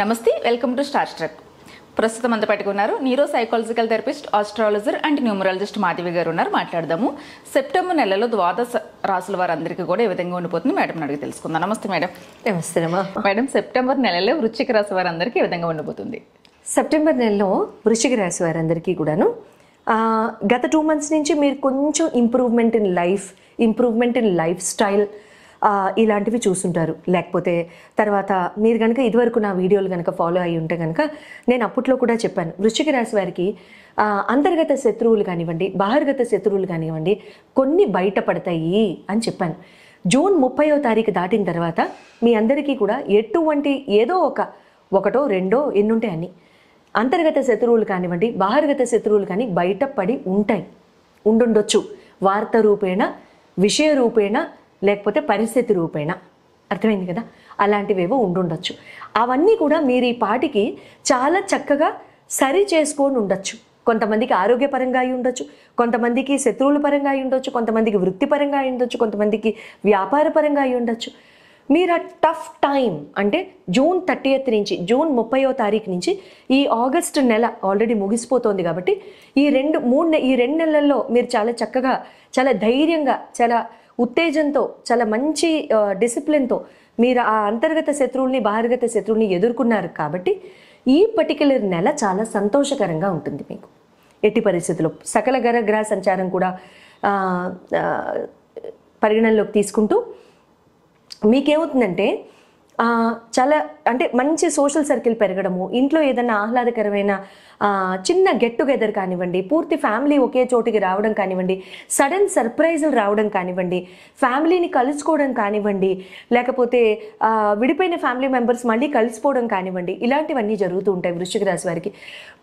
నమస్తే, welcome to star truck. ప్రస్తుతం అంతా పెట్టుకున్నారు neuro psychological therapist, astrologer and numerologist Madhavi గారు ఉన్నారు. మాట్లాడదాము. సెప్టెంబర్ నెలలో ద్వాదశ రాసుల వారందరికీ కూడా ఏ విధంగా ఉండిపోతుంది మేడం అడిగి తెలుసుకుందాం. నమస్తే మేడం. నమస్తే మేడం, సెప్టెంబర్ నెలలో వృశ్చిక రాశి వారందరికీ ఏ విధంగా ఉండిపోతుంది? సెప్టెంబర్ నెలలో వృశ్చిక రాశి వారందరికీ కూడాను గత 2 months నుంచి మీరు కొంచెం ఇంప్రూవ్మెంట్ ఇన్ లైఫ్ స్టైల్ ఇలాంటివి చూస్తుంటారు. లేకపోతే తర్వాత మీరు కనుక ఇదివరకు నా వీడియోలు కనుక ఫాలో అయ్యి ఉంటే కనుక నేను అప్పట్లో కూడా చెప్పాను, వృశ్చిక రాశి వారికి అంతర్గత శత్రువులు కానివ్వండి, బహిర్గత శత్రువులు కానివ్వండి కొన్ని బయటపడతాయి అని చెప్పాను. జూన్ 30వ తారీఖు దాటిన తర్వాత మీ అందరికీ కూడా ఎటువంటి ఏదో ఒకటో రెండో ఎన్నుంటే అని అంతర్గత శత్రువులు కానివ్వండి, బహిర్గత శత్రువులు కానీ బయటపడి ఉండుండొచ్చు. వార్త రూపేణ, విషయ రూపేణ, లేకపోతే పరిస్థితి రూపేణ. అర్థమైంది కదా? అలాంటివేవో ఉండుండొచ్చు. అవన్నీ కూడా మీరు ఈ పాటికి చాలా చక్కగా సరి చేసుకొని ఉండొచ్చు. కొంతమందికి ఆరోగ్యపరంగా అయి ఉండొచ్చు, కొంతమందికి శత్రువుల పరంగా అయి ఉండొచ్చు, కొంతమందికి వృత్తిపరంగా అయి ఉండొచ్చు, కొంతమందికి వ్యాపార పరంగా అయి ఉండొచ్చు. మీరు ఆ టఫ్ టైం అంటే జూన్ 30th నుంచి జూన్ 30వ తారీఖు నుంచి ఈ ఆగస్ట్ నెల ఆల్రెడీ ముగిసిపోతోంది కాబట్టి ఈ 2 నెలల్లో మీరు చాలా చక్కగా, చాలా ధైర్యంగా, చాలా ఉత్తేజంతో, చాలా మంచి డిసిప్లిన్తో మీరు ఆ అంతర్గత శత్రువుల్ని, బహిర్గత శత్రువుల్ని ఎదుర్కొన్నారు కాబట్టి ఈ పర్టిక్యులర్ నెల చాలా సంతోషకరంగా ఉంటుంది మీకు. ఎట్టి పరిస్థితుల్లో సకల గ్రహ సంచారం కూడా పరిగణనలోకి తీసుకుంటూ మీకేమవుతుందంటే చాలా అంటే మంచి సోషల్ సర్కిల్ పెరగడము, ఇంట్లో ఏదైనా ఆహ్లాదకరమైన చిన్న గెట్ టుగెదర్ కానివ్వండి, పూర్తి ఫ్యామిలీ ఒకే చోటికి రావడం కానివ్వండి, సడన్ సర్ప్రైజులు రావడం కానివ్వండి, ఫ్యామిలీని కలుసుకోవడం కానివ్వండి, లేకపోతే విడిపోయిన ఫ్యామిలీ మెంబర్స్ మళ్ళీ కలిసిపోవడం కానివ్వండి, ఇలాంటివన్నీ జరుగుతూ ఉంటాయి వృశ్చిక రాశి వారికి.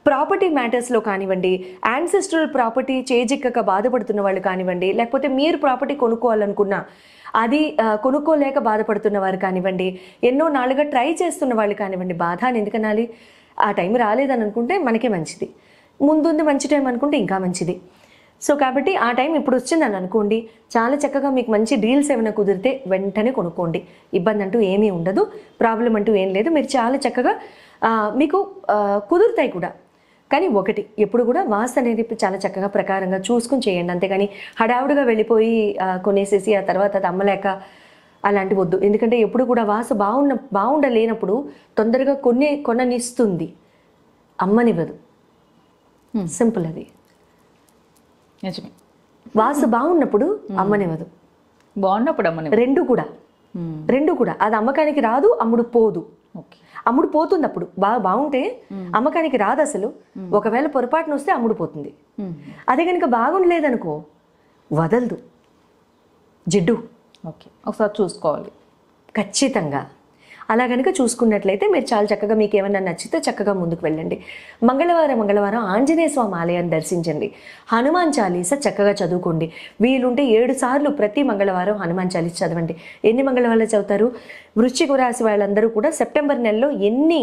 ప్రాపర్టీ మ్యాటర్స్లో కానివ్వండి, యాన్సెస్ట్రల్ ప్రాపర్టీ చేజిక్కక బాధపడుతున్న వాళ్ళు కానివ్వండి, లేకపోతే మీరు ప్రాపర్టీ కొనుక్కోవాలనుకున్నా అది కొనుక్కోలేక బాధపడుతున్న వారు కానివ్వండి, ఎన్నో నాళ్ళుగా ట్రై చేస్తున్న వాళ్ళు కానివ్వండి, బాధ అని ఎందుకనాలి? ఆ టైం రాలేదని అనుకుంటే మనకే మంచిది, ముందుంది మంచి టైం అనుకుంటే ఇంకా మంచిది. సో కాబట్టి ఆ టైం ఇప్పుడు వచ్చిందని అనుకోండి, చాలా చక్కగా మీకు మంచి డీల్స్ ఏమైనా కుదిరితే వెంటనే కొనుక్కోండి. ఇబ్బంది అంటూ ఏమీ ఉండదు, ప్రాబ్లం అంటూ ఏం లేదు. మీరు చాలా చక్కగా మీకు కుదురుతాయి కూడా. కానీ ఒకటి, ఎప్పుడు కూడా వాస్తు అనేది చాలా చక్కగా ప్రకారంగా చూసుకుని చేయండి. అంతేగాని హడావుడిగా వెళ్ళిపోయి కొనేసేసి ఆ తర్వాత అది అమ్మలేక అలాంటివి వద్దు. ఎందుకంటే ఎప్పుడు కూడా వాస్తు బాగుండలేనప్పుడు తొందరగా కొననిస్తుంది, అమ్మనివ్వదు. సింపుల్ అది. నిజమే. వాస్తు బాగున్నప్పుడు అమ్మనివ్వదు, బాగున్నప్పుడు అమ్మని. రెండు కూడా అది అమ్మకానికి రాదు, అమ్ముడు పోదు. అమ్ముడు పోతుంది. అప్పుడు బాగుంటే అమ్మకానికి రాదు అసలు. ఒకవేళ పొరపాటున వస్తే అమ్ముడు పోతుంది. అదే కనుక బాగుండలేదనుకో వదలదు, జిడ్డు. ఒకసారి చూసుకోవాలి ఖచ్చితంగా. అలా కనుక చూసుకున్నట్లయితే మీరు చాలా చక్కగా, మీకు ఏమన్నా నచ్చితే చక్కగా ముందుకు వెళ్ళండి. మంగళవారం ఆంజనేయ స్వామి ఆలయాన్ని దర్శించండి. హనుమాన్ చాలీసా చక్కగా చదువుకోండి. వీలుంటే 7 సార్లు ప్రతి మంగళవారం హనుమాన్ చాలీసా చదవండి. ఎన్ని మంగళవారాలు చదువుతారు? వృశ్చిక రాశి వాళ్ళందరూ కూడా సెప్టెంబర్ నెలలో ఎన్ని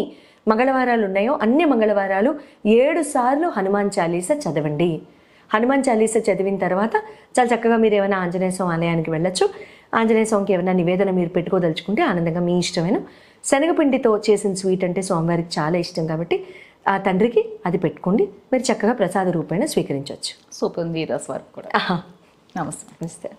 మంగళవారాలు ఉన్నాయో అన్ని మంగళవారాలు 7 సార్లు హనుమాన్ చాలీసా చదవండి. హనుమాన్ చాలీసా చదివిన తర్వాత చాలా చక్కగా మీరు ఏమైనా ఆంజనేయ స్వామి ఆలయానికి వెళ్ళొచ్చు. ఆంజనేయ స్వామికి ఏమైనా నివేదన మీరు పెట్టుకోదలుచుకుంటే ఆనందంగా మీ ఇష్టమైన శనగపిండితో చేసిన స్వీట్ అంటే స్వామివారికి చాలా ఇష్టం కాబట్టి ఆ తండ్రికి అది పెట్టుకోండి. మీరు చక్కగా ప్రసాద రూపేణ స్వీకరించవచ్చు. సూపర్. ఈ రాశి వారికి కూడా నమస్తే.